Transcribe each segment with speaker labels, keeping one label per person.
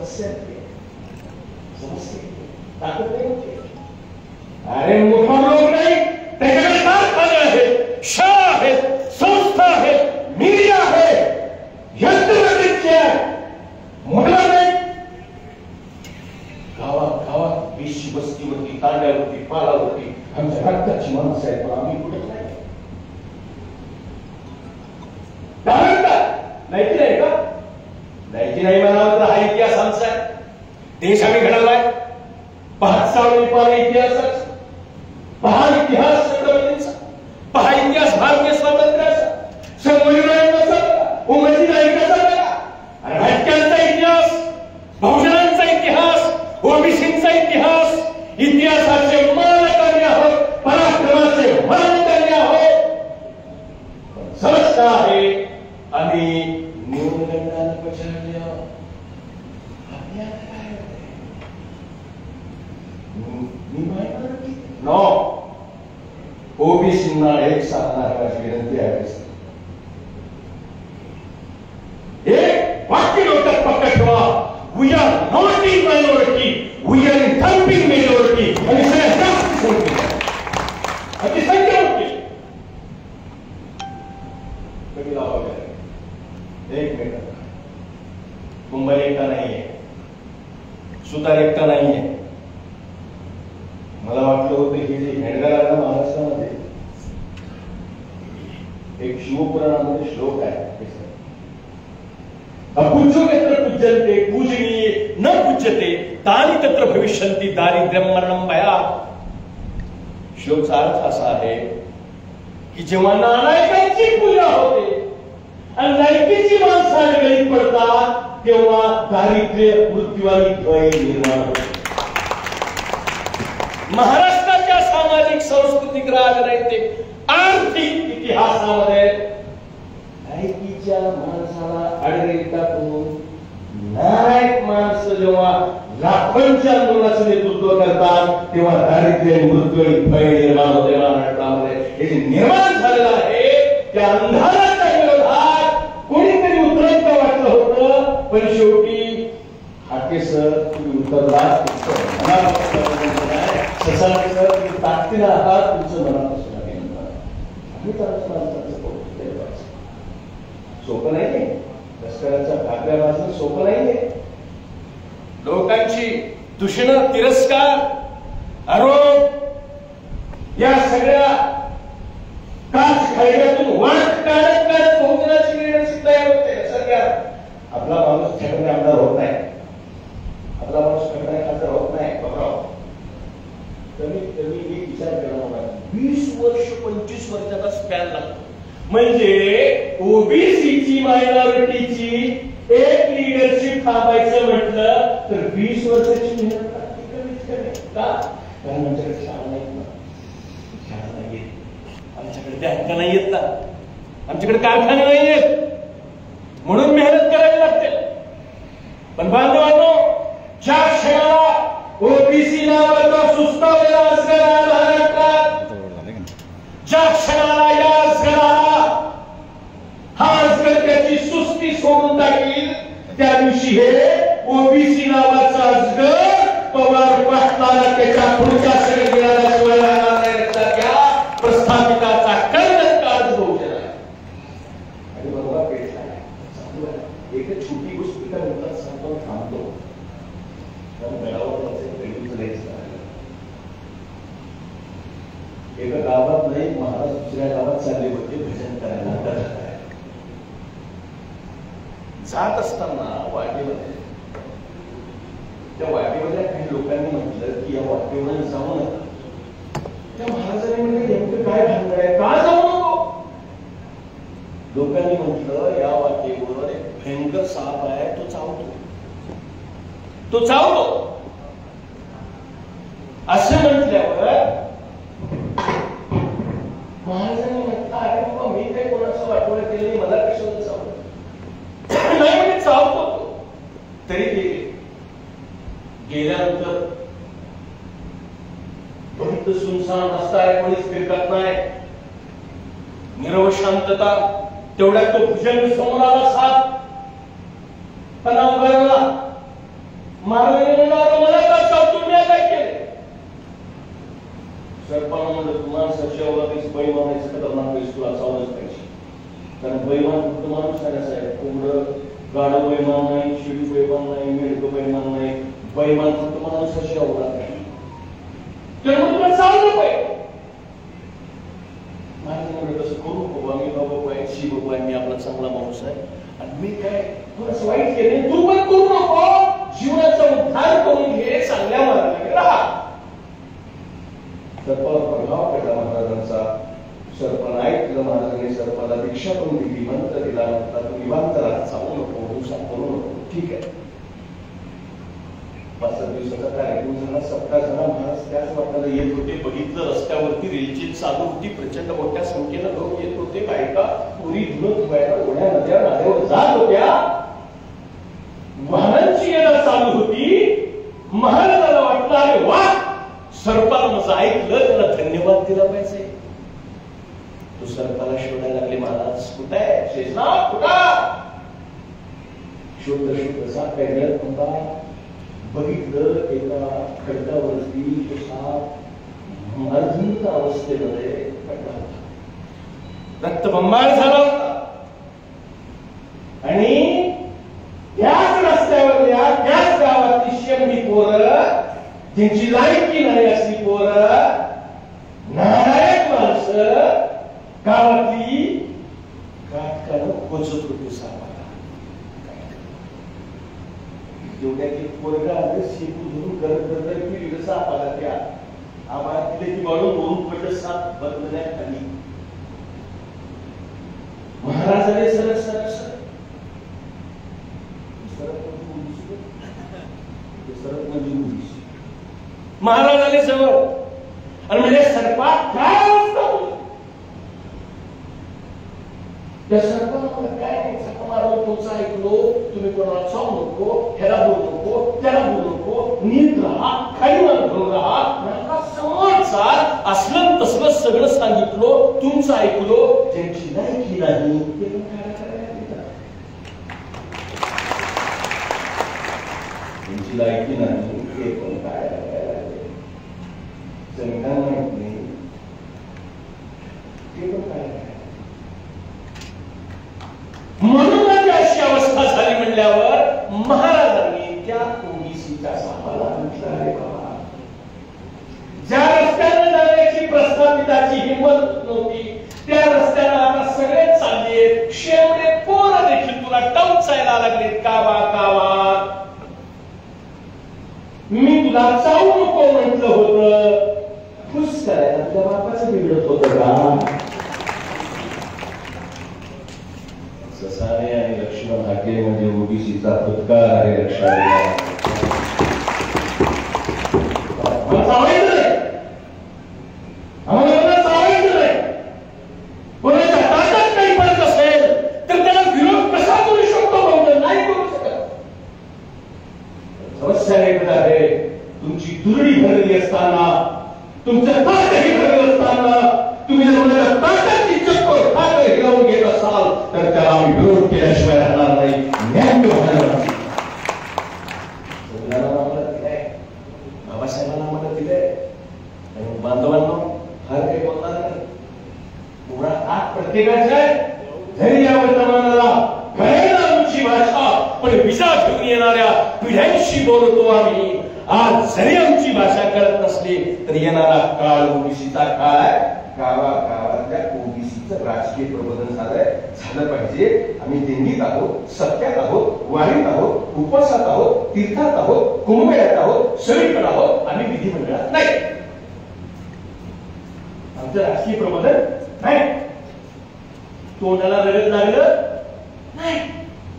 Speaker 1: समस्या ताकद नाही होती. अरे मोठा लोक नाही, त्याच्याकडे कारखाने आहेत, शाळा आहेत, संस्था आहेत, मीडिया आहे, यंत्रवैद्यकीय मुलं नाही. गावात गावात बेशी वस्तीवरती, तांड्यावरती, पालावरती आमच्या रक्ताची माणसं आहेत, पण आम्ही कुठे नाही. माहिती नाही का? माहिती नाही म्हणावं तर हा इतिहास आमचा आहे. देश आम्ही घडवलाय. पहा इतिहासच, पहा इतिहास छत्रपतींचा, पहा इतिहास भारतीय स्वातंत्र्याचा, संभाजीराजांचा, उमाजीराजांचा बघा, आणि भटक्यांचा इतिहास, बहुजनांचा इतिहास, ओबीसींचा इतिहास, इतिहासाचे मान करणे आहोत, पराक्रमाचे मान करणे आहोत. समजता आहे आम्ही न्यूनगंडाने पछाडले आहोत. नो, ओबीसींना एक साधणारी विनंती आहे. एक वाक्य डोक्यात पक्का ठेवा, we are not in minority, we are in thumping majority. आणि सगळ्यात जास्त संख्या होती. कधी लावा एक मिनिट. मुंबई एकटा नाहीये, सुतार एकटा नाहीये. मला वाटलं होतं की जे हेडगार आहे ना महाराष्ट्रामध्ये, एक शिवपुराणामध्ये श्लोक आहे, अपूज्यो यत्र पूज्यन्ते पूजनीये न पूज्यते तानि तत्र भविष्यन्ति दारिद्र्यं मरणं भयात्. श्लोकचा अर्थ असा आहे की जेव्हा नालायकांची पूजा होते आणि लायकीची माणसं गळीत पडतात, तेव्हा दारिद्र्य, मृत्यू आणि भय निर्माण होते. महाराष्ट्राच्या सामाजिक, सांस्कृतिक, राजनैतिक, आर्थिक इतिहासामध्ये लायकीच्या माणसाला आडवे टाकून नालायक माणसं जेव्हा लाखोंच्या आंदोलनाचं नेतृत्व करतात, तेव्हा दारिद्र्य, मृत्यू आणि भय निर्माण होते. महाराष्ट्रामध्ये हे जे निर्माण झालेलं आहे, त्या अंधाराच्या विरोधात कोणीतरी उतरत वाटलं होतं, पण शेवटी हाके सर तुम्ही उतरलात. ताकदीनं आहात, तुमचं मनापासून सोपं नाहीये. लष्कराच्या भाग्या वाजणं सोपं नाहीये. लोकांची दूषणं, तिरस्कार, आरोप या सगळ्या काच खायद्यातून वाट काढत काढत बहुजनाची निर्णय तयार होते. सगळ्या आपला माणूस ठेवणे आमदार होत नाही, आपला माणूस ठेवणे खासदार होत नाही. कमीत कमी एक विचार केला पाहिजे, 20 वर्ष 25 वर्षाचा स्पॅन लागतो. म्हणजे ओबीसीची, मायनॉरिटीची एक लीडरशिप थांबायचं म्हटलं तर 20 वर्षाची मेहनत लागते कमीत कमी. का? कारण आमच्याकडे शाळा नाहीत ना, शाळा नाहीये, आमच्याकडे बँका नाहीयेत ना, आमच्याकडे कारखाने नाहीयेत, म्हणून मेहनत करावी लागते. पण बांधवांनो, ज्या क्षणाला ओबीसी नावाचा सुस्तावलेला असलेला महाराष्ट्रात, ज्या क्षणाला या असगराला हा असगर त्याची सुस्ती सोडून टाकील, त्या दिवशी हे ओबीसी नावाचा असगर पवार पाटलाला त्याच्या पुढच्या सगळ्याशिवाय राहणार नाही. लक्षात घ्या, प्रस्थापिताचा कर्णच काळ बहुजन आहे. आणि बरोबर पेटला आहे. एक छोटी गोष्ट का म्हणतात सांगतो, थांबतो. एका गावात नाही, महाराज दुसऱ्या गावात चालले होते भजन करायला. जात असताना वाटेमध्ये, त्या वाटेमधल्या काही लोकांनी म्हटलं की या वाटेवर जाऊ नका. त्या महाराजांनी म्हटलं नेमकं काय भानगड आहे, का जाऊ नको? लोकांनी म्हटलं या वाटेवर एक भयंकर साप आहे, तो चावतो, तो चावतो. असं म्हटल्यावर महाराजांनी म्हटलं, अरे बाबा मी काही कोणाचं वाटोळं केलं नाही, मला कशाला चावलं? नाही म्हणजे चावतो तो. तरी गेल्यानंतर फक्त सुनसान रस्ता आहे, कोणीच फिरकत नाही, निरव शांतता. तेवढ्यात तो भुजंग समोर आला, साप तणाव करला. मला का तुम्ही काय केले? सरपंच म्हणलं माणसाच्या अवलादीच बैल मानायचं खतरनाक पैसे तुला चावलंच पाहिजे. कारण बैलमान फक्त माणूस नाही साहेब. कोंबड गाडं बैलमान नाही, शिडी बैलमान नाही, मेढकं बैलमान नाही. बैलमान फक्त माणसाची अवलाद आहे. तर मग तुला चावलं पाहिजे. माझं म्हणलं तसं करू नको. आम्ही बाबा आहे, शी बाबा आहे, मी आपला चांगला माणूस आहे आणि मी काय थोडस वाईट केले. तू पण करू नको. जीवनाचा उद्धार करून घे, चांगल्या मार्गाने राहा. सरपणाला प्रभाव पडला महाराजांचा. सरपण ऐकलं महाराजांनी. सरपणाला दीक्षा करून दिली, मंत्र दिला. तू निवांत राहा, चालू नको, दिवसात करू नको. ठीक आहे. 5-7 दिवसाचा कार्यक्रम झाला. 17 जण महाराज त्याच वाटायला येत होते. बघितलं रस्त्यावरती रेलचेल चालू होती. प्रचंड मोठ्या संख्येनं लोक येत होते. बायका पुरी धुणं धुवायला ओढ्या नद्या नाल्यावर जात होत्या. वाहनांची येणं चालू होती. महाराजाला वाटलं अरे वा, सरपाला माझं ऐकलं, त्याला धन्यवाद दिला पाहिजे. तो सरपाला शोधायला लागले. महाराज कुठं आहे? शेषनाग कुठं? शोध साप काय मिळत नव्हता. बघितलं एका खडकावरती तो साप मर्धंत अवस्थेमध्ये पडला होता. रक्तबंबाळ झाला होता. आणि त्याच रस्त्यावरल्या त्याच गावातली शेमडी पोरं, त्यांची लायकी नाही असली पोरं, नालायक माणसं गावातली काटकानं खोचत होती सापाला. जेवढ्या की पोरगा शेकू धरून करत पिढीला साप आला. त्या आम्हाला तिथे ती वाढून ओढून पडलं. साप बदलण्या खाली. महाराजाने सरळ सरळ सरळ महाराजाने जवळ आणि म्हणजे सरपात काय असतं. त्या सरपाला काय नाही. सरपाला तुमचं ऐकलो, तुम्ही कोणाला चावू नको, ह्याला बोलू नको, त्याला बोलू नको, नीट राहा, खाली मान घालून राहा, नका समाचार असलं तसलं सगळं सांगितलो, तुमचं ऐकलो. ज्यांची लायकी नाही ते पण काय करायला देतात. त्यांची लायकी नाही ते पण काय करायला देतात. संविधान माहित नाही ते पण काय. म्हणून अशी अवस्था झाली म्हणल्यावर महाराजांनी त्या ओबीसीच्या सापाला म्हटलं अरे बाबा, ज्या रस्त्याने जाण्याची प्रस्थापिताची हिंमत नव्हती त्या रस्त्याने आता सगळे चालले. शेवटे पोरं देखील तुला टवचायला लागलेत गावागावात. मी तुला चावू नको म्हटलं होतं. खुश करायला तुझ्या बापाचं बिघडत होतं का? ससाने आणि लक्ष्मण हाके म्हणजे ओबीसीचा फुटकार आहे. लक्षात घ्या. कोणाच्या ताकद काही पडत असेल तर त्याला विरोध कसा करू शकतो? म्हणजे नाही करू शकत. समस्या एकच आहे. तुमची दुरडी भरली असताना, तुमचं ताकदही भरलं असताना, तुम्ही जर ताकदची चक्कर ताकद हिरावून घेत असाल तर त्याला विरोध केल्याशिवाय राहणार नाही. न्याय होणार नाही. आम्हाला दिलंय, बाबासाहेबांना आम्हाला दिलंय. बांधवांना फार काही बोलणार नाही. मुळात हात प्रत्येकाचा आहे. जरी या वर्तमानाला कळेल आमची भाषा, पण विजा घेऊन येणाऱ्या पिढ्यांशी बोलतो आम्ही. आज जरी आमची भाषा कळत नसली तरी येणारा काळ ओबीसीचा काळ आहे. गावागावातल्या ओबीसीचं राजकीय प्रबोधन झालं पाहिजे. आम्ही दिंडीत आहोत, सत्यात आहोत, वारीत आहोत, उपवासात आहोत, तीर्थात आहोत, कुंभमेळ्यात आहोत, सगळीकडे आहोत. आम्ही विधिमंडळात नाही. आमचं राजकीय प्रबोधन नाही. तोंडाला रगत लागलं नाही.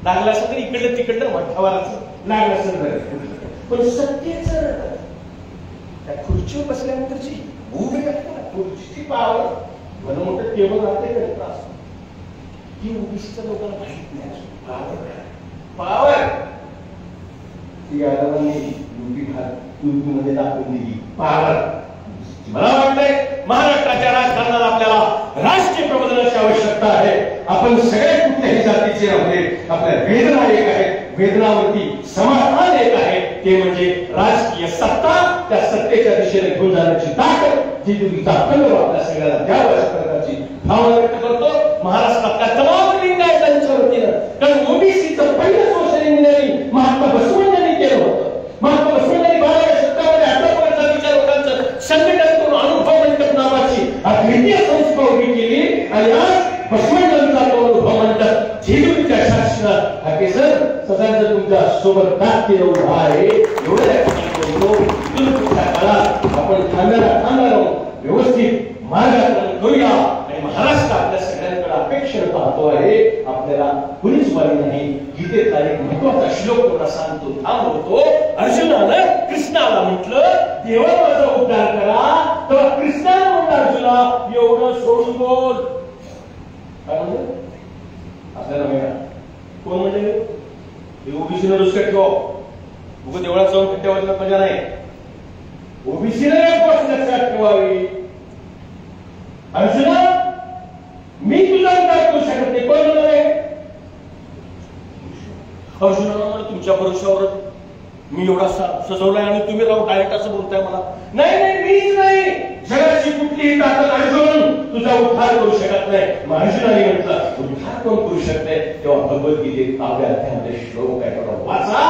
Speaker 1: लागलं असं तर इकडलं तिकडलं मठावाराचं लागलं असं रगत. पण सत्तेच त्या खुर्चीवर बसल्यानंतरची उभी खुर्चीची पावर मला मोठं टेबल राहते करत असतो. ही ओबीसीच्या लोकांना माहित नाही. पावर ती यादवांनी यूपीमध्ये दाखवून दिली. पावर मला वाटतंय महाराष्ट्राच्या राजकारणात आपल्याला राष्ट्रीय प्रबोधनाची आवश्यकता आहे. आपण सगळे कुठल्याही जातीचे आपले आपल्या वेदना एक आहेत. वेदनावरती समाधान येत आहे ते म्हणजे राजकीय सत्ता, त्या सत्तेच्या दिशेने घेऊन जाण्याची ताकद जी तुम्ही आपल्या सगळ्याला द्यावं अशा प्रकारची भावना व्यक्त करतो. महाराष्ट्रातल्या तमाम लिंगायतांच्या वतीनं, कारण ओबीसीचं पहिलं सोशल इंजिनिअरिंग महात्मा बसवण्यांनी केलं होतं. महात्मा बसवण्यांनी 12व्या शतकामध्ये आतापर्यंत जातीच्या लोकांचं संघटन करून अनुभव मंडप नावाची अद्वितीय संस्था उभी केली आणि आज बसवण्यांचा तो अनुभव मंडप झेडूच्या शासनात हाकेसर सदांचं तुमच्या सोबत ताकदीने उभा आहे. एवढ्या काळात आपण थांबणार व्यवस्थित मार्गक्रमण करूया आणि महाराष्ट्र आपल्या सगळ्यांकडे अपेक्षेने पाहतो आहे. आपल्याला कुणीच वाली नाही. गीतेतला एक महत्वाचा श्लोक थोडा सांगतो, थांबवतो. अर्जुनानं कृष्णाला म्हटलं, देवा माझा उद्धार करा. तेव्हा कृष्णाने म्हटलं अर्जुना एवढं सोडून बोल. काय म्हणजे आपल्याला मिळा कोण म्हणजे ओबीसी रुसकट ठेवा उगं देवळात जाऊन ठेवायला मजा नाही. ओबीसीला एक गोष्ट लक्षात ठेवावी, अर्जुना मी तुला काय करू शकत नाही. कोण म्हणाले अर्जुनाला तुमच्या भरोशावर मी एवढा सजवलाय आणि तुम्ही राहू डायरेक्ट असं बोलताय मला. नाही नाही मीच नाही, जगाची कुठलीही ताकद अर्जुन तुझा उद्धार करू शकत नाही. मग अर्जुनाने म्हटलं उद्धार कोण करू शकते. तेव्हा भगवद्गीतेत 5व्या अध्यायामध्ये श्लोक आहे बघा, वाचा.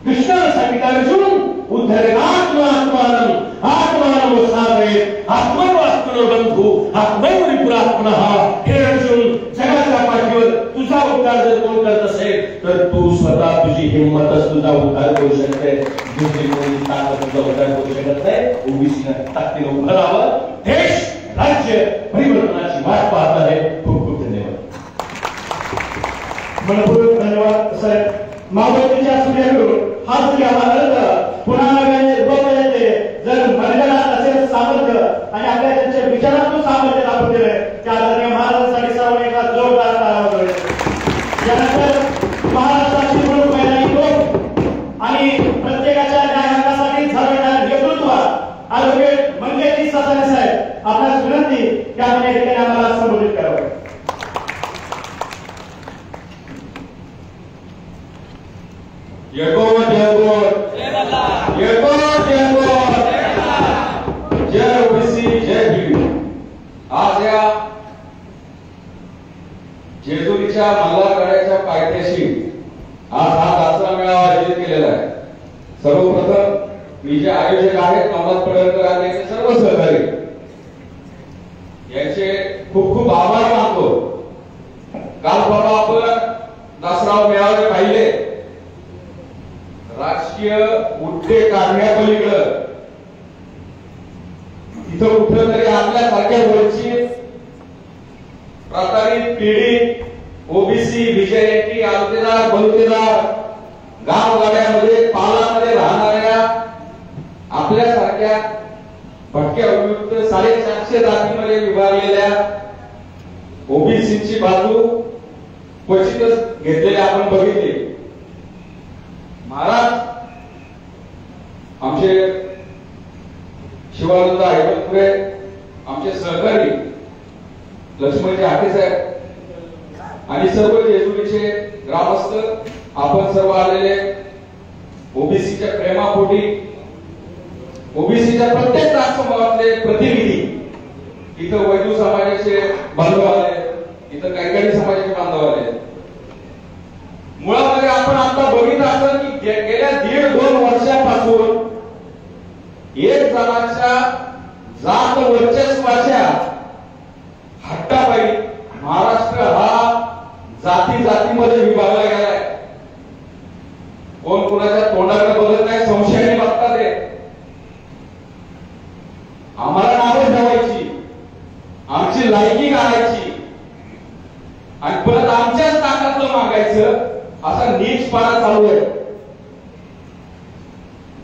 Speaker 1: कृष्णाने सांगितलं अर्जुन उद्धरेनात्मात्मानं आत्मानं साधयेत आत्मैवात्मनो बंधू आत्मैव रिपुरात्मनः. हे अर्जुन, जगाच्या पाठीवर तुझा उद्धार जर कोण करत असेल तर तू स्वतः तुझी हिंमतच तुझा उद्धार करू शकते. दुसरी कोणी ताकद तुझा उद्धार करू शकत नाही. ओबीसीनं ताकदीने उभं राहावं. देश राज्य परिवर्तनाची वाट पाहत आहे. खूप खूप धन्यवाद.
Speaker 2: मनपूर्वक धन्यवाद साहेब. मावळतीच्या सूर्याकडून हा सूर्य पुन्हा नव्याने उगवता येते. जर मनगणात असेल सामर्थ्य आणि आपल्या त्यांच्या विचारातून सामर्थ्य दाखवून दिले त्या आदरणीय महाराजांसाठी सर्वांनी एका जोरदार टाळ्या वाजवाव्या. यानंतर महाराष्ट्राची प्रमुख वैज्ञानिक लोक आणि प्रत्येकाच्या न्यायासाठी झळकणारे नेतृत्व ॲडव्होकेट मंगेशजी ससाने साहेब, आपल्यास विनंती त्यामध्ये ठिकाणी आम्हाला संबोधित करावं.
Speaker 3: जय ओबीसी जय भीम. आज या जेजुरीच्या मल्हारगडाच्या पायथ्याशी आज हा दसरा मेळावा आयोजित केलेला आहे. सर्वप्रथम मी जे आयोजक आहेत नवनाथ पडळकर आणि सर्व सहकारी यांचे खूप खूप आभार मानतो. काल परवा आपण दसरा मेळावे पाहिले. राजकीय उड्डे काढण्यापलीकडं इथं कुठं तरी आपल्यासारख्या वंचित प्रतारित पीडित ओबीसी विजयी आलतेदार बलुतेदार गावगाड्यामध्ये पालामध्ये राहणाऱ्या आपल्यासारख्या भटक्या उपयुक्त 450 जातीमध्ये विभागलेल्या ओबीसीची बाजू क्वचितच घेतलेली आपण बघितली. महाराज आमचे शिवानंद ऐकतपुरे, आमचे सहकारी लक्ष्मणजी हाके साहेब आणि सर्व जेजुरीचे ग्रामस्थ, आपण सर्व आलेले ओबीसीच्या प्रेमापोटी, ओबीसीच्या प्रत्येक राजसमूहातले प्रतिनिधी, इथं वैद्य समाजाचे बांधव आले, इथं कैकाडी समाजाचे बांधव आले. मुळामध्ये आपण आता बघितलं असं की गेल्या 1.5-2 वर्षापासून एक जणाच्या जात वर्चस्वाच्या हट्टापायी महाराष्ट्र हा जाती जातीमध्ये विभागला गेलाय. कोण कोणाच्या तोंडाकडे बघत नाही, संशयाने बघतात. आम्हाला नावं ठेवायची, आमची लायकी घालायची आणि परत आमच्याच ताकदलं मागायचं, असा नीचपणा चालू आहे.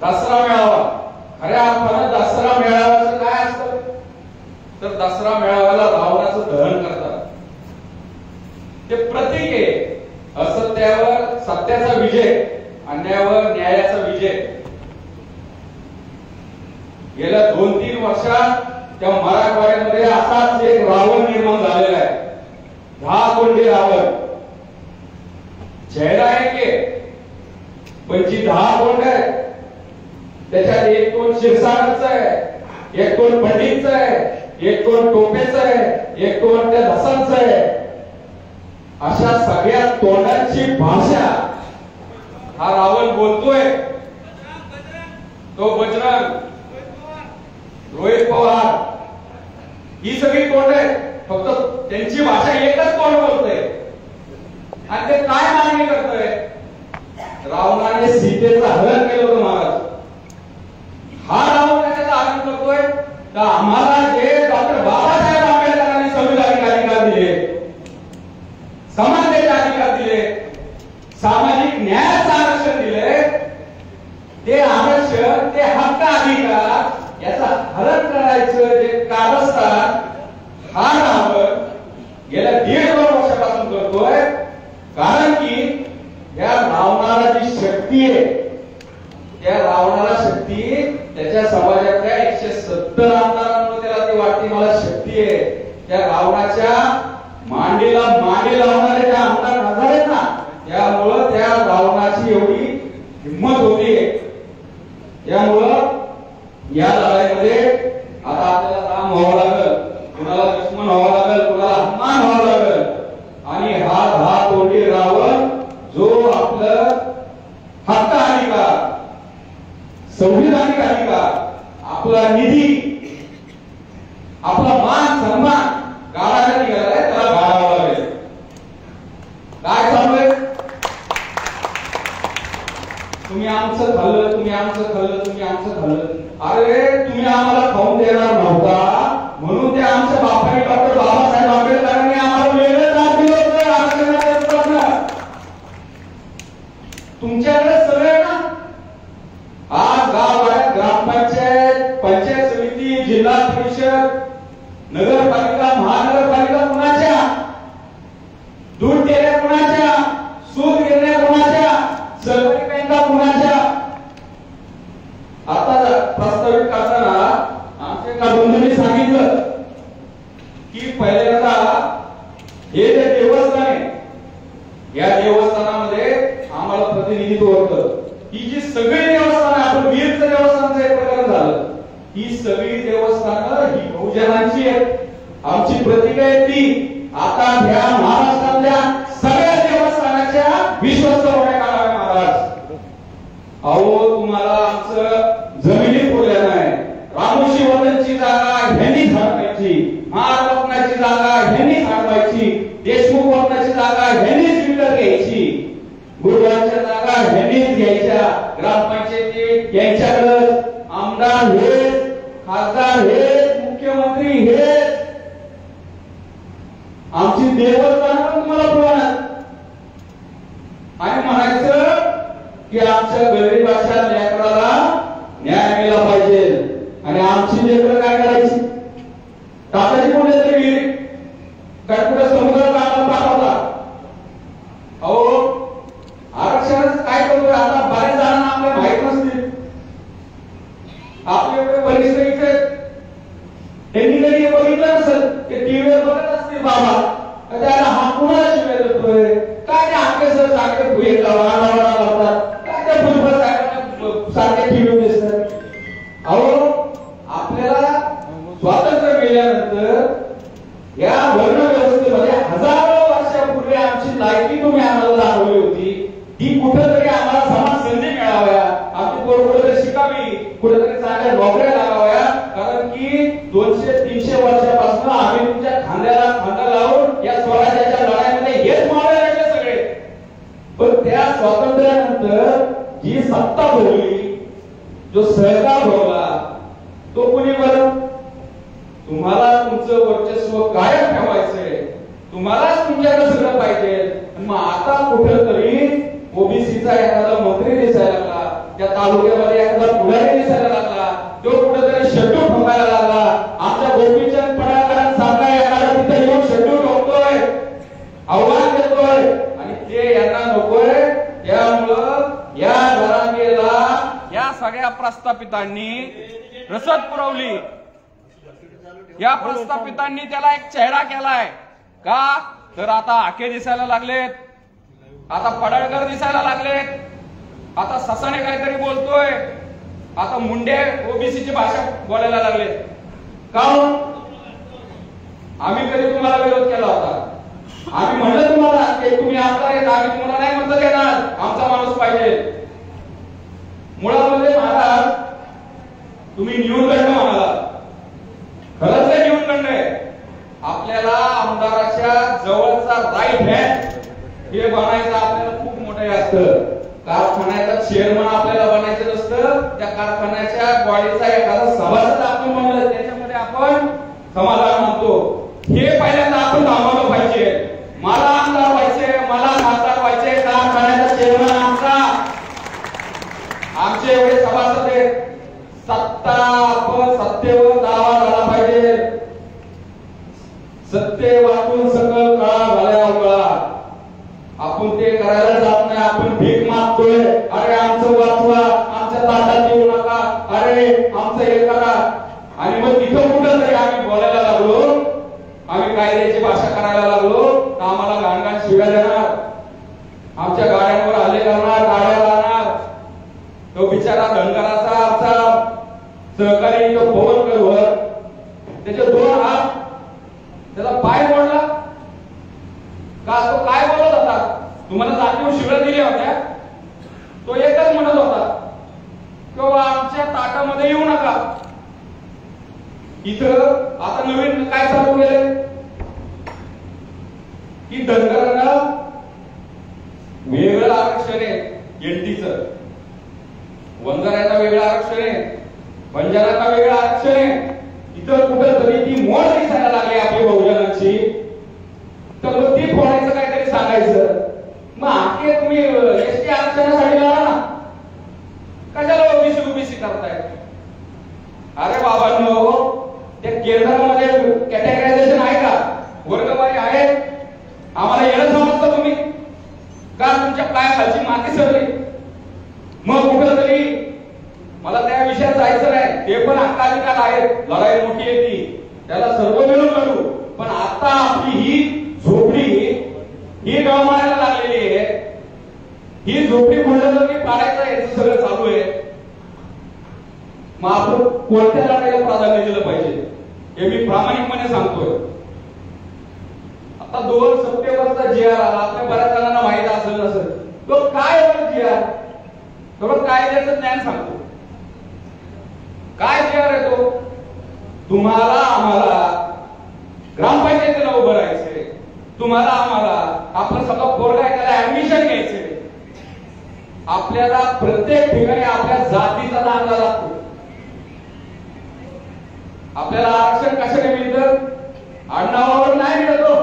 Speaker 3: दसरा मेळावा, खऱ्या अर्थानं दसरा मेळाव्याचं काय असतं तर दसरा मेळाव्याला रावणाचं दहन करतात. ते प्रतीक आहे असत्यावर सत्याचा विजय, अन्यायावर न्यायाचा विजय. गेल्या 2-3 वर्षात त्या मराठवाड्यामध्ये असाच एक रावण निर्माण झालेला आहे. 10 कोंडे रावण. चेहरा है के पंची 10 कोण आहे, त्याच्यात एक कोण शिरसागरचं आहे, एक कोण पंडितचं आहे, एक कोण टोपेचं आहे, एक कोण त्या धसांचं आहे. अशा सगळ्या तोंडांची भाषा हा रावण बोलतोय. तो बजरंग, रोहित पवार, ही सगळी तोंड आहे. फक्त त्यांची भाषा एकच तोंड बोलतोय. आणि ते काय मागणी करतोय? रावणाने सीतेचं हरण केलं होतं महाराज. हा रावण कशाचा हरण करतोय? तर आम्हाला जे डॉक्टर बाबासाहेब आंबेडकरांनी संविधानिक अधिकार दिले, समानतेचे अधिकार दिले, सामाजिक न्यायाचं आरक्षण दिले, ते आरक्षण, ते हक्क अधिकार याचा हरण करायचं जे कारस्थान हा रावण गेल्या 1.5 वर्षापासून करतोय. कारण की या रावणाला जी शक्ती आहे, त्या रावणाला शक्ती त्याच्या समाजातल्या 170 आमदारांमध्ये त्याला ती वाटते मला शक्ती आहे. त्या रावणाच्या मांडीला मांडी लावणारे ज्या आमदार खासदार आहेत ना, त्यामुळं त्या रावणाची एवढी हिंमत होती. त्यामुळं या लढाईमध्ये आता आपल्याला राम व्हावं लागेल, कुणाला दुश्मन व्हावं लागेल, कुणाला हनुमान व्हावं लागेल. आणि हा 10 कोटी रावण जो आपलं हक्क अधिकार, संविधानिक अधिकार, आपला निधी, आपला मान सन्मान गाळायला निघालाय, त्याला गाळावं लागेल. काय चाललंय? तुम्ही आमचं खाल्लं, तुम्ही आमचं खाल्लं, तुम्ही आमचं खाल्लं. अरे तुम्ही आम्हाला खाऊन देणार नव्हता म्हणून ते आमच्या बापाने डॉक्टर बाबासाहेब आंबेडकरांनी आम्हाला वेगळं दाब दिलं होतं आरक्षणाचं. तुमच्याकडे सगळं ना, आज गावात ग्रामपंचायत, पंचायत समिती, जिल्हा परिषद, नगरपालिका, महानगरपालिका कुणाच्या, दूध डेऱ्या कुणाच्या, सूत गिरण्या कुणाच्या, सहकारी बँका कुणाच्या. आता प्रस्तावित करताना आमच्या एका बंधूंनी सांगितलं की पहिल्यांदा हे जे देवस्थान आहे, या देवस्थानामध्ये आम्हाला प्रतिनिधित्व होतं. ही जी सगळी देवस्थानं, आपण वीरचं देवस्थानचं एक प्रकरण झालं, ही सगळी देवस्थानं ही बहुजनांची आहेत. आमची प्रतिज्ञा आहे ती आता ह्या महाराष्ट्रातल्या सगळ्या देवस्थानाच्या विश्वस्त होण्या काढाव्या महाराज. अहो तुम्हाला आमचं जमिनी पुरल्या नाही. रामोशी वदनची जागा ह्यांनी झाडवायची, महारत्नाची जागा ह्यांनी झाडवायची, देशमुख वदनाची जागा ह्यांनीच विकत घ्यायची, गुरुवारच्या जागा ह्यांनीच घ्यायच्या, ग्रामपंचायती यांच्याकडे, आमदार हेच, खासदार हेच, मुख्यमंत्री हेच. आमची देवस्थान पण तुम्हाला पुरवणार आणि म्हणायचं की आमच्या गरीबाच्या लेकराला न्याय मिळाला पाहिजे. आणि आमची लेकरं काय करायची? टाकायची कोणीतरी विहीर, काय कुठे समुद्रात आम्हाला पाठवला. अहो आरक्षणाचं काय करतोय आता बऱ्याच जणांना आपल्याला माहित नसते. आपले एवढे वरिष्ठ इथे त्यांनी कधी बघितलं नसेल, ते टीव्हीवर बघत असतील बाबा, त्याला हा कुणाला शिवाय देतोय, काय ते आपले सर सारखे भुये लावतात, काय त्या फुलफळ सारखे टीव्ही दिसतात. अहो आपल्याला स्वातंत्र्य मिळाल्यानंतर या वर्ण व्यवस्थेमध्ये हजारो वर्षापूर्वी आमची लायकी तुम्ही आम्हाला दाखवली होती, ती कुठेतरी आम्हाला समान संधी मिळाव्या, आमची पोरं कुठेतरी शिकावी, कुठेतरी चांगल्या नोकऱ्या लागाव्या. कारण की 200-300 वर्षापासून आम्ही तुमच्या खांद्याला खांदा लावून या स्वराज्याच्या लढाईमध्ये हेच मावळे राहिले सगळे. पण त्या स्वातंत्र्यानंतर जी सत्ता भोगली, जो सहकार भोगला, तो कुणी बरं? तुम्हाला तुमचं वर्चस्व कायम ठेवायचंय, तुम्हालाच तुमच्याकडे सगळं पाहिजे. मग आता कुठेतरी ओबीसीचा एखादा मंत्री दिसायला लागला, त्या तालुक्यामध्ये एखादा पुढारी दिसायला लागला, तो कुठेतरी शेड्यूल ठोकायला लागला. आमच्या गोपीचंद पडळकरांसारखा एखादा तिथे येऊन शेड्यूल ठोकतोय, आव्हान देतोय आणि ते यांना नकोय. त्यामुळं या जरांगेला या सगळ्या प्रस्थापितांनी रसद पुरवली. या प्रस्थापितांनी त्याला एक चेहरा केलाय का, तर आता आके दिसायला लागलेत, आता पडळकर दिसायला लागलेत, आता ससाने काहीतरी बोलतोय, आता मुंडे ओबीसीची भाषा बोलायला लागले. का? आम्ही कधी तुम्हाला विरोध केला होता? आम्ही म्हणलं तुम्हाला की तुम्ही आमदार आहेत, आम्ही तुम्हाला नाही म्हणत येणार, आमचा माणूस पाहिजे. मुळामध्ये महाराज तुम्ही न्यूनगंड म्हणाला, खरंच आहे न्यूनगंड आहे. आपल्याला आमदाराच्या जवळचा राईट हँड हे बनायचं आपल्याला खूप मोठं असतं. कारखान्याचा चेअरमन आपल्याला बनायचं नसतं, त्या कारखान्याच्या बॉडीचा एखादा सभासद आपण म्हणलं त्याच्यामध्ये आपण समाधान मानतो. हे पहिल्यांदा आपण थांबवलं पाहिजे. मला आमदार व्हायचे, मला खासदार व्हायचे, कारखान्याचा चेअरमन आमचा, आमचे एवढे सभासद आहेत. सत्ता आपण सत्तेवर दावा झाला पाहिजे. सत्ते वाटून सकल कळा झाल्या कळा, आपण ते करायला जात नाही. आपण भीक मागतोय, अरे आमचं वाचवा, आमच्या ताटात येऊ नका, अरे आमचं हे करा. आणि मग तिथं कुठं तरी आम्ही बोलायला लागलो, आम्ही कायद्याची भाषा करायला लागलो, तर आम्हाला घाणघाण शिव्या देणार, आमच्या गाड्यांवर हल्ले करणार, गाड्या लावणार. तो बिचारा धनगराचा आमचा सहकारी तो पवनकरवर त्याचे 2 हात, त्याचा पाय मोडला का? तो काय बोलत होता? तुम्हाला जातीवर शिव्या दिल्या होत्या. तो एकच म्हणत होता किंवा आमच्या ताटामध्ये येऊ नका. इथं आता नवीन काय चालू केलंय की धनगरांना वेगळं आरक्षण आहे, एनटीचं, वंजाऱ्याचा वेगळं आरक्षण आहे, बंजाराचा वेगळं आरक्षण आहे. इथं कुठं तरी ती मोड दिसायला लागली आपली बहुजनांची, तर मग ती फोडायचं काहीतरी सांगायचं. मग आखे तुम्ही एसटी आरक्षणासाठी लढा ना, कशाला ओबीसी करताय? अरे बाबांनो, त्या केंद्रामध्ये कॅटेगरायझेशन आहे का? वर्गवारी आहे? आम्हाला येणं समजतं तुम्ही का? तुमच्या पायाखालची माती सरली. मग कुठं तरी मला त्या विषयात जायचं नाही, ते पण हक्काधिकार आहेत, लढाई मोठी आहे ती, त्याला सर्व मिळून लढू. पण आता आपली ही झोपडी ही गमायला लागलेली आहे. ही झोपडी बुलडोझरने पाडायचं आहे, याचं सगळं चालू आहे. मग आपण कोणत्या लढाईला प्राधान्य दिलं पाहिजे हे मी प्रामाणिकपणे सांगतोय. आता 2 सप्टेंबरचा जी आर आला, आपल्या बऱ्याच जणांना माहिती असेल नसेल, तो काय जी आर, तो कायद्याचं ज्ञान सांगतो. काय जी आर आहे तो? तुम्हाला आम्हाला ग्रामपंचायतीला उभं राहायचंय, तुम्हाला आम्हाला आपलं सगळं पोरगा आहे त्याला ऍडमिशन घ्यायचंय. आपल्याला प्रत्येक ठिकाणी आपल्या जातीचा दाखला लागतो. आपल्याला आरक्षण कशाने मिळतं? आडनावावर नाही मिळतो,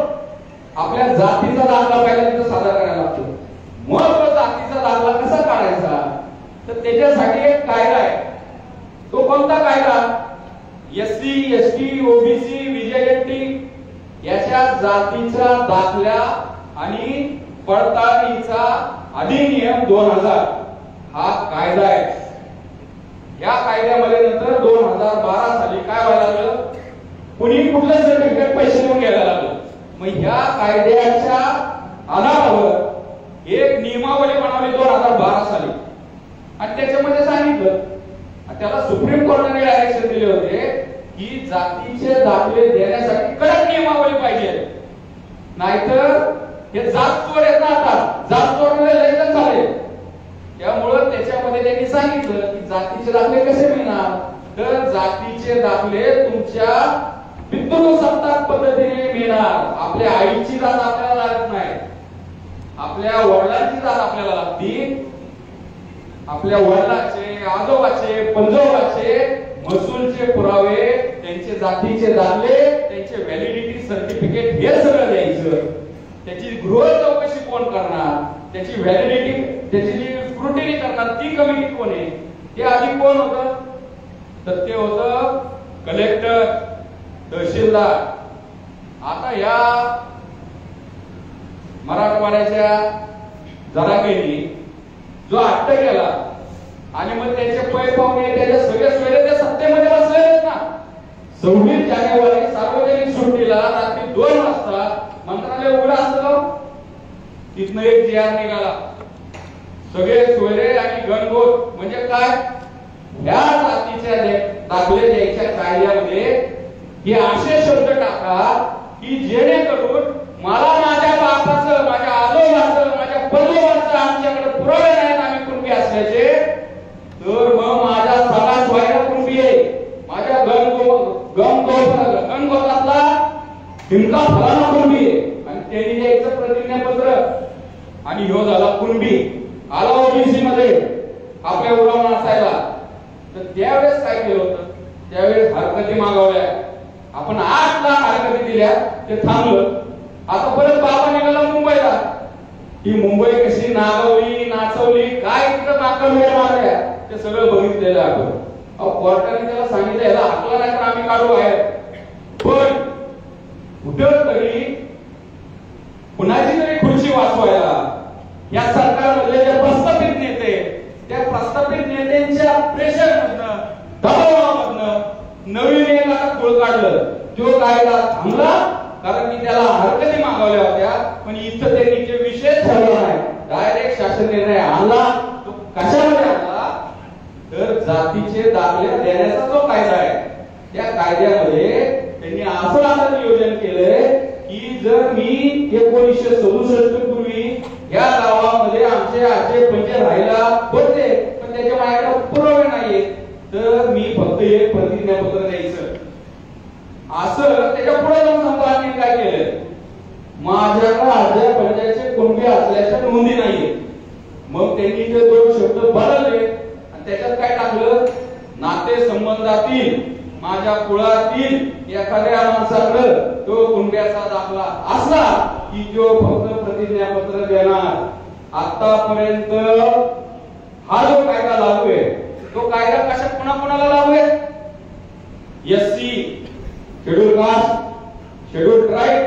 Speaker 3: आपल्या जातीचा दाखला पहिला तिथं सादर करायला लागतो. मग तो जातीचा दाखला कसा काढायचा? तर त्याच्यासाठी एक कायदा आहे. तो कोणता कायदा? एससी, एसटी, ओबीसी, व्हीजेएनटी याच्या जातीचा दाखला आणि पडताळणीचा अधिनियम 2000 हा कायदा आहे. या कायद्यामध्ये नंतर 2012 साली काय व्हायला लागलं? कुणी कुठलं सर्टिफिकेट पैसे देऊन घ्यायला लागलं. मग ह्या कायद्याच्या आधारावर एक नियमावली बनवली 2012 साली आणि त्याच्यामध्ये सांगितलं, त्याला सुप्रीम कोर्टाने डायरेक्शन दिले होते की जातीचे दाखले देण्यासाठी कडक नियमावली पाहिजे, नाहीतर हे जात चोर आहेत ना, आता जात चोरमध्ये लय झाले. त्यामुळं त्याच्यामध्ये त्यांनी सांगितलं की जातीचे दाखले कसे मिळणार? तर जातीचे दाखले तुमच्या पितृसत्ताक पद्धतीने मिळणार. आपल्या आईची जात आपल्याला लागत नाही, आपल्या वडिलांची जात आपल्याला लागती. आपल्या वडिलांचे, आजोबाचे, पंजोबाचे महसूलचे पुरावे, त्यांचे जातीचे दाखले, त्यांचे व्हॅलिडिटी सर्टिफिकेट हे सगळं द्यायचं. त्याची गृह चौकशी कोण करणार? त्याची व्हॅलिडिटी, त्याची जी स्क्रुटिनी करणार ती कमिटी कोण आहे? ते आधी कोण होतं? तर ते होतं कलेक्टर, तहसीलदार. आता या मराठवाड्याच्या जरांगेनी जो हट्ट केला आणि मग त्याचे पै पाहुणे त्याच्या सगळे सोयरे त्या सत्तेमध्ये बसलेले ना. 26 जानेवारी सार्वजनिक सुट्टीला रात्री 2 वाजता मंत्रालय उघडं असतं, तिथनं एक जी आर निघाला सगळे सोयरे आणि गणगोत म्हणजे काय, ह्या जातीच्या दाखले द्यायच्या कायद्यामध्ये हे असे शब्द टाका की जेणेकरून मला माझ्या बापाचं, माझ्या आजोबाचं, माझ्या पल्लोबाचं आमच्याकडे पुरावे नाहीत आम्ही कुणबी असल्याचे, तर मग माझ्या सगळा स्वायला कुणबी आहे, माझ्या गणगोतातला हिमका फलाना कुणबी आहे, आणि त्यांनी द्यायचं प्रतिज्ञापत्र. आणि ह्यो झाला कुणबी, आला ओबीसी मध्ये आपल्या उरावण असायला. तर त्यावेळेस काय केलं होतं, त्यावेळेस हरकती मागवल्या आपण, 8 लाख हरकती दिल्या, ते थांबलं. आता परत बाबा निघाला मुंबईला. ही मुंबई कशी नागवली नाचवली, काय तिथं नाकावेळ मारल्या, ते सगळं बघितलेलं आपण. कोर्टाने त्याला सांगितलं याला हाकला नाही तर आम्ही काढू बाहेर. पण कुठं तरी कुणाची तरी खुर्ची वाचवायला या सरकारमधले जे प्रस्थापित नेते, त्या प्रस्थापित नेत्यांच्या प्रेशरमधनं, दबावामधनं नवीन एक आता खोळ काढलं. तो कायदा थांबला कारण की त्याला हरकती मागवल्या होत्या, पण इथं त्यांनी जे विषय ठरवला नाही, डायरेक्ट शासन निर्णय आणला. तो कशामध्ये आणला, तर जातीचे दाखले देण्याचा जो कायदा आहे, त्या कायद्यामध्ये त्यांनी असं आता नियोजन केलंय की जर मी 1967 पूर्वी या गावामध्ये आमचे आजे पंचे राहायला होते, पण त्याच्या माझ्याकडे पुरावे नाहीये, तर मी फक्त एक प्रतिज्ञापत्र द्यायचं. असं त्याच्या पुढे जाऊन संपादकांनी काय केलंय, माझ्याकडे आजा पंचाचे कुणबी असल्याच्या नोंदी नाहीये. मग त्यांनी ते 2 शब्द बदलले आणि त्याच्यात काय टाकलं, नाते संबंधातील माझ्या कुळातील एखाद्या माणसाकडे तो कुणब्याचा दाखला असला की तो फक्त प्रतिज्ञापत्र देणार. आतापर्यंत हा जो कायदा लागू आहे, तो कायदा कशा कुणाला लागू आहे, SC, schedule caste, schedule tribe,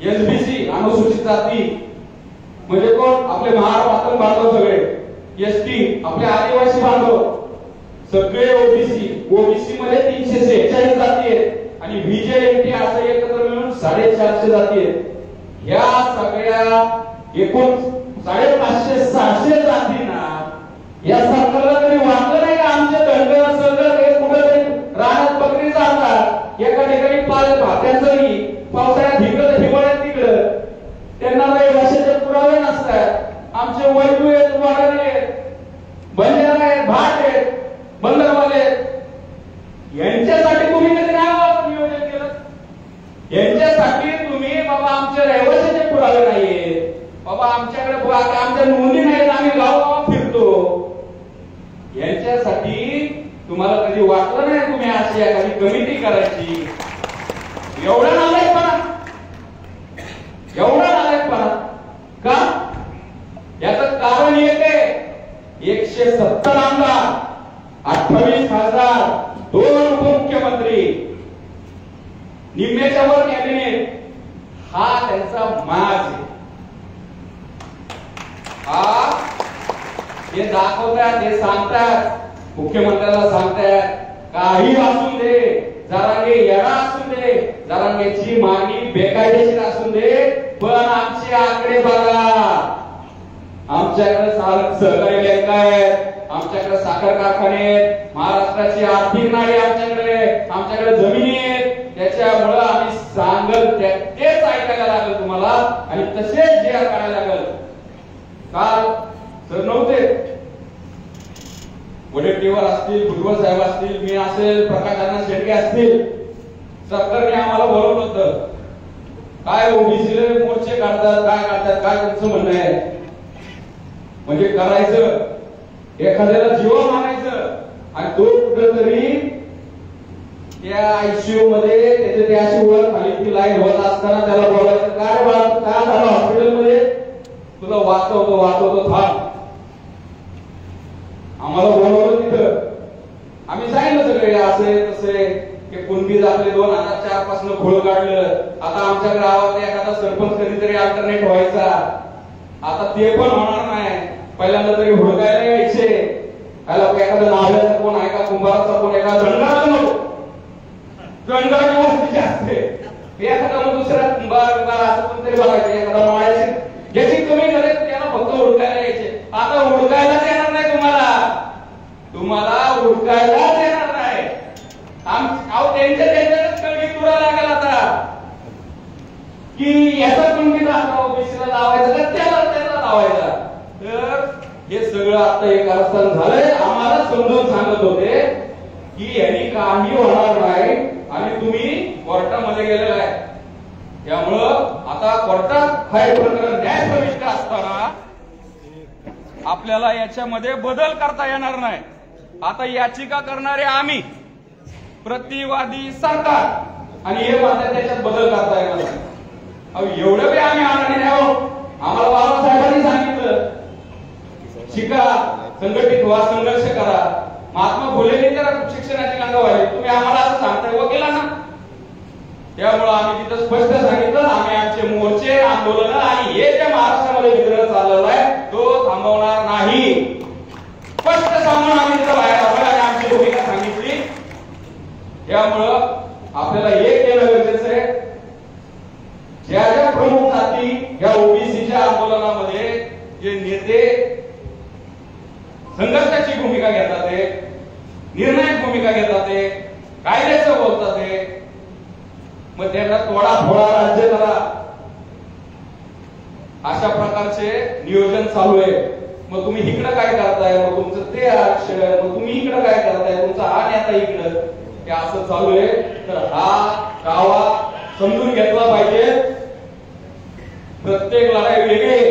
Speaker 3: SBC अनुसूचित जाती म्हणजे कोण, आपले महार पातळ बांधव सगळे, एसटी आपले आदिवासी बांधव सगळे, ओबीसी, ओबीसी मध्ये 346 जाती आहेत आणि व्हीजेएनटी असं एकत्र मिळून 450 जाती आहेत. ह्या सगळ्या एकूण 550-600 जातींना या सरकारला तरी वाटलं नाही का आमचे धनगर सगळं हे कुठेतरी रानात बकरी चालतात, एका ठिकाणी पाल भात्यांचंही पावसाळ्यात इकडं हिवाळ्यात तिकडं, त्यांना रहिवाशाचे पुरावे नसतात. आमचे वैद्य आहेत, वाडे आहेत, बंजारा आहेत, भाट आहेत, बंदरवाले, यांच्यासाठी तुम्ही कधी नाही नियोजन केलं, यांच्यासाठी तुम्ही बाबा आमच्या रहिवाशाचे पुरावे नाहीये, बाबा आमच्याकडे आमच्या नोंदी नाहीत, आम्ही गावगाव फिरतो, यांच्यासाठी तुम्हाला कधी वाटलं नाही तुम्ही अशी एखादी कमिटी करायची. एवढा नालायकपणा, एवढा नालायकपणा का? याचं कारण एक आहे, 170 आमदार, 28 खासदार, 2 उपमुख्यमंत्री, निम्म्याच्या वर कॅबिनेट, हा त्यांचा माज आहे. हा हे दाखवतात, हे सांगतात, मुख्यमंत्र्याला सांगतात काही असू दे, जरांगे येडा असू दे, जरांगेची मागणी बेकायदेशीर असू दे, पण आमचे आकडे बघा, आमच्याकडे सहकारी बँका आहेत, आमच्याकडे साखर कारखाने आहेत, महाराष्ट्राची आर्थिक नाडी आमच्याकडे जमिनी आहेत, त्याच्यामुळे आम्ही सांगल तेच ऐकायला लागेल तुम्हाला आणि तसेच जे करायला लागेल. काल सर नव्हते, वडेट्टीवार असतील, भुजबळ साहेब असतील, मी असेल, प्रकाश अण्णा शेळके असतील, सरकारने आम्हाला बोलवलं होतं. काय ओबीसीले मोर्चे काढतात, काय तुमचं म्हणणं आहे, म्हणजे करायचं एखाद्याला जीव मारायचं आणि तो कुठेतरी त्या आयसीयू मध्ये त्याच्या त्या शिवर खाली ती लाईन होत असताना त्याला बोलायचं, काय झालं हॉस्पिटल मध्ये, तुला वाचवतो थांब. आम्हाला बोलवलं तिथं, आम्ही सांगितलं सगळे असे तसे, की कुणबी आपले 2004 पासून खोळ काढलं, आता आमच्या गावात एखादा सरपंच कधीतरी अल्टरनेट व्हायचा, आता ते पण होणार नाही. पहिल्यांदा तरी हुडकायला यायचे, एखादा नाव्याचा कोण आहे का, कुंभाराचा कोण आहे का, दंडाचा नको, दंडाची वस्ती असते, एखादा मग दुसरा कुंभार असं कोणतरी बघायचं, एखादा माळ्याचे ज्याची कमी करायचं त्याला फक्त हुडकायला यायचे. आता सगळं आता एक कारस्थान झालंय. आम्हाला समजून सांगत होते की यांनी काही होणार नाही आणि तुम्ही कोर्टामध्ये गेलेला आहे. त्यामुळं आता कोर्टात हे प्रकरण न्यायप्रविष्ट असताना आपल्याला याच्यामध्ये बदल करता येणार नाही. आता याचिका करणारे आम्ही, प्रतिवादी सरकार आणि हे मात्र त्याच्यात बदल करता येणार नाही. एवढं बी आम्ही आनंदी नाही आहोत. आम्हाला बाबासाहेबांनी सांगितलं शिका, संघटित व्हा, संघर्ष करा. महात्मा फुलेंनी तर शिक्षणाची गंगा वाहिली. तुम्ही आम्हाला असं सांगताय वकिलांना. त्यामुळे आम्ही तिथं स्पष्ट सांगितलं आम्ही आमचे मोर्चे, आंदोलन आणि हे ज्या महाराष्ट्रामध्ये विग्रह चाललेला आहे तो थांबवणार नाही. स्पष्ट सांगून आम्ही तिथं बाहेर आलो आणि आमची भूमिका सांगितली. त्यामुळं आपल्याला एक केलं गरजेचं आहे. ज्या ज्या प्रमुख जाती या ओबीसीच्या आंदोलनामध्ये जे नेते संघर्षाची भूमिका घेतात, निर्णायक भूमिका घेतात, कायद्याचं बोलतात, मग त्यांना तोडाफोडा राज्य करा अशा प्रकारचे नियोजन चालू आहे. मग तुम्ही इकडं काय करताय, मग तुमचं ते आरक्षण, मग तुम्ही इकडं काय करताय, तुमचा हा नेता इकडं, हे असं चालू आहे. तर हा कावा समजून घेतला पाहिजे. प्रत्येक लढाई वेगळी आहे.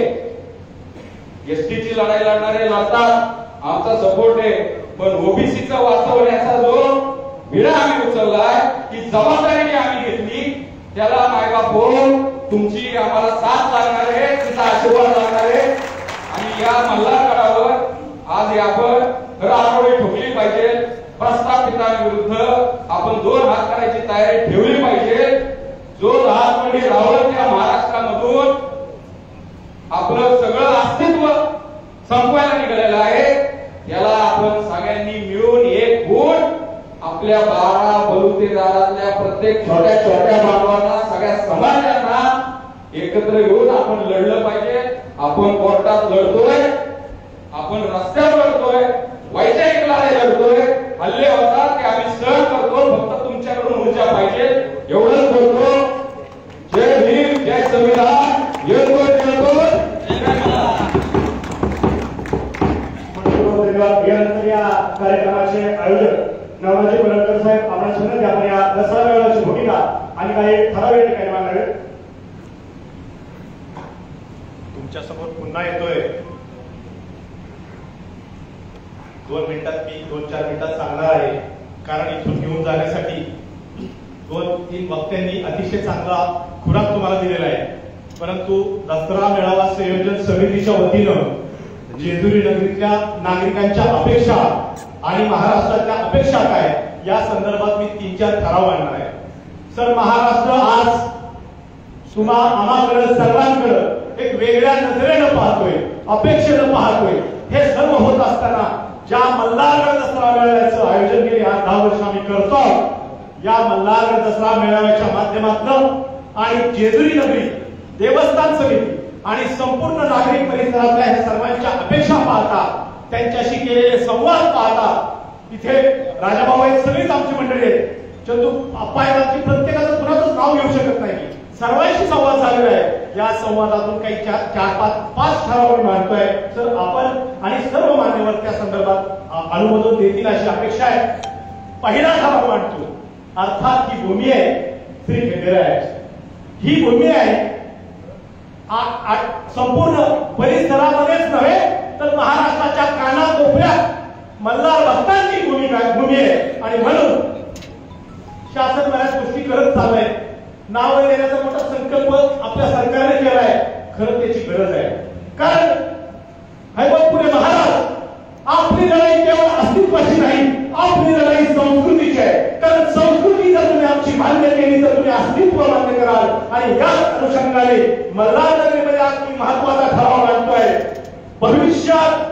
Speaker 3: एसटीची लढाई लढणारे लढतात, आमचा सपोर्ट आहे. पण ओबीसीचा वाचवण्याचा जो विडा आम्ही उचललाय, ही जबाबदारी आम्ही घेतली. त्याला मायबाप होऊन तुमची आम्हाला साथ लागणार आहे, तुमचा आशीर्वाद लागणार आहे. आणि या मल्हारगडावर आज आपण आरोळी ठोकली पाहिजे. प्रस्थापितांविरुद्ध आपण 2 हात करायची तयारी ठेवली पाहिजे. जो लहानपणी राहुल त्या महाराष्ट्रामधून आपलं सगळं अस्तित्व संपवायला निघालेलं आहे, याला आपण सगळ्यांनी मिळून एक गुण आपल्या 12 बलुतेदारातल्या प्रत्येक छोट्या छोट्या बांधवांना, सगळ्या समाजांना एकत्र घेऊन आपण लढलं पाहिजे. आपण कोर्टात लढतोय, आपण रस्त्यावर लढतोय, वैचारिक लढाई लढतोय. हल्ले होतात ते आम्ही सहन करतो. फक्त तुमच्याकडून ऊर्जा पाहिजे, एवढंच बोलतो. जय भीम, जय संविधान.
Speaker 2: या कार्यक्रमाचे आयोजक नवनाथजी पलटकर साहेब, आपण सांगत आपण या दसरा मेळाव्याची भूमिका आणि काही ठराविक ठिकाणी मांडावे.
Speaker 4: तुमच्यासमोर पुन्हा येतोय. 2 मिनिटात मी 2-4 मिनिटात सांगणार आहे, कारण इथून घेऊन जाण्यासाठी 2-3 वक्त्यांनी अतिशय चांगला खुराक तुम्हाला दिलेला आहे. परंतु दसरा मेळावा संयोजन समितीच्या वतीनं जेजुरी नगरीतल्या नागरिकांच्या अपेक्षा आणि महाराष्ट्रातल्या अपेक्षा काय या संदर्भात मी 3-4 ठराव मांडणार आहे. सर, महाराष्ट्र आज आम्हाकडे सर्वांकडे एक वेगळ्या नजरेनं पाहतोय, अपेक्षेनं पाहतोय. हे सर्व होत असताना ज्या मल्हारगड दसरा मेळाव्याचं आयोजन गेली 10 वर्ष आम्ही करतो, या मल्हारगड दसरा मेळाव्याच्या माध्यमातून आणि जेजुरी नगरी देवस्थान समिती आणि संपूर्ण नागरिक परिसरातल्या ह्या सर्वांच्या अपेक्षा पाहता, त्यांच्याशी केलेले संवाद पाहता, इथे राजाभाऊ आहेत, सगळीच आमची मंडळी आहेत, चंदू अप्पायची प्रत्येकाचं कुणाचंच नाव घेऊ शकत नाही, सर्वांशी संवाद झालेला आहे. या संवादातून काही 4-5 ठराव मी मांडतोय. तर आपण आणि सर्व मान्यवर त्या संदर्भात अनुमोदन देतील अशी अपेक्षा आहे. पहिला ठराव मांडतो, अर्थात ही भूमी आहे श्री खेडेराय. ही भूमी आहे संपूर्ण परिसरामध्येच नव्हे तर महाराष्ट्राच्या कानाकोपऱ्यात मल्हार भक्तांची भूमी आहे. आणि म्हणून शासन बऱ्याच गोष्टी करत चाललंय. नाव देण्याचा मोठा संकल्प आपल्या सरकारने केलाय. खरं त्याची गरज आहे. कारण हैबतपुरे महाराज, आपली लढाई केवळ अस्तित्वाची नाही, आपली लढाई संस्कृतीची आहे. कारण संस्कृती जर तुम्ही आमची मान्य केली तर तुम्ही अस्तित्व मान्य कराल. आणि याच अनुषंगाने मल्हार नगरीमध्ये आज मी महत्वाचा ठराव मांडतोय. भविष्यात